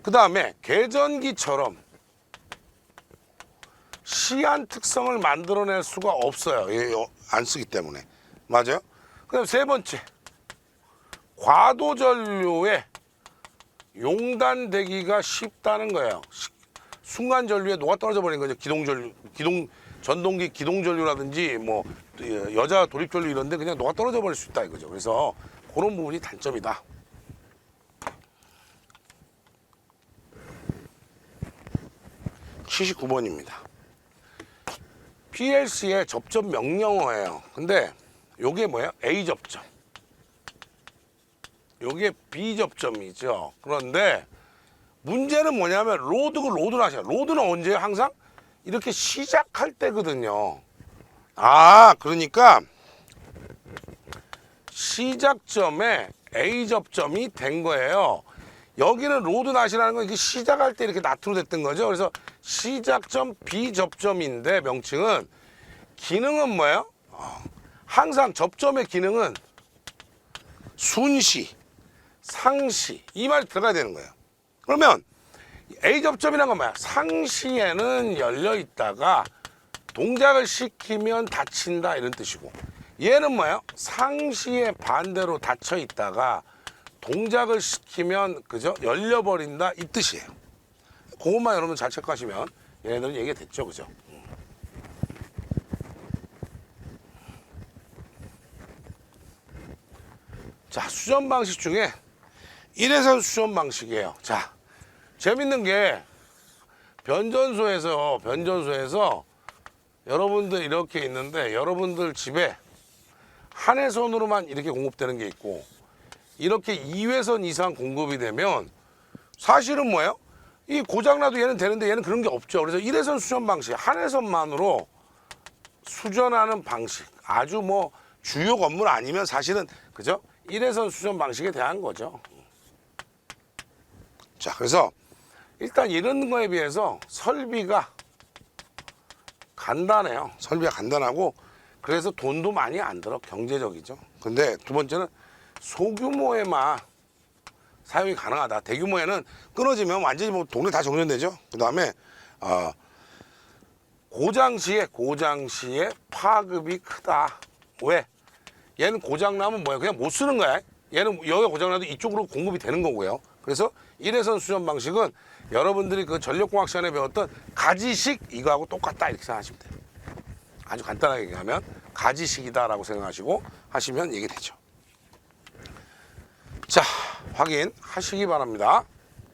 그 다음에 계전기처럼 시한 특성을 만들어낼 수가 없어요. 안 쓰기 때문에. 맞아요? 그다음 세 번째, 과도전류에 용단되기가 쉽다는 거예요. 순간 전류에 녹아 떨어져 버리는 거죠. 전동기 기동전류라든지 뭐 여자 도립전류 이런데 그냥 녹아 떨어져 버릴 수 있다 이거죠. 그래서 그런 부분이 단점이다. (79) 번입니다. PLC의 접점 명령어예요. 근데 요게 뭐예요? A 접점. 요게 B 접점이죠. 그런데 문제는 뭐냐면 로드는 하셔요. 로드는 언제요? 항상 이렇게 시작할 때거든요. 그러니까 시작점에 A 접점이 된 거예요. 여기는 로드 낫이라는 건 이게 시작할 때 이렇게 낫으로 됐던 거죠. 그래서 시작점 B 접점인데 명칭은 기능은 뭐예요? 항상 접점의 기능은 순시, 상시 이 말이 들어가야 되는 거예요. 그러면 A 접점이란 건 뭐야? 상시에는 열려 있다가 동작을 시키면 닫힌다 이런 뜻이고, 얘는 뭐예요? 상시에 반대로 닫혀 있다가 동작을 시키면 그죠? 열려버린다 이 뜻이에요. 그것만 여러분 잘 체크하시면 얘네들은 얘기가 됐죠, 그죠? 자, 수전 방식 중에 1회선 수전 방식이에요. 자, 재밌는 게 변전소에서 여러분들 이렇게 있는데 여러분들 집에 한 회선으로만 이렇게 공급되는 게 있고 이렇게 2회선 이상 공급이 되면 사실은 뭐예요? 이 고장나도 얘는 되는데 얘는 그런 게 없죠. 그래서 1회선 수전 방식, 한 회선만으로 수전하는 방식, 아주 뭐 주요 건물 아니면 사실은 그죠? 1회선 수전 방식에 대한 거죠. 자, 그래서 일단 이런 거에 비해서 설비가 간단해요. 설비가 간단하고 그래서 돈도 많이 안 들어. 경제적이죠. 근데 두 번째는 소규모에만 사용이 가능하다. 대규모에는 끊어지면 완전히 뭐 동네 다 정전되죠. 그 다음에 고장 시에 파급이 크다. 왜? 얘는 고장나면 뭐야? 그냥 못 쓰는 거야. 얘는 여기가 고장나도 이쪽으로 공급이 되는 거고요. 그래서 1회선 수전 방식은 여러분들이 그 전력공학 시간에 배웠던 가지식 이거하고 똑같다 이렇게 생각하시면 돼요. 아주 간단하게 얘기하면 가지식이다라고 생각하시고 하시면 얘기 되죠. 자, 확인하시기 바랍니다.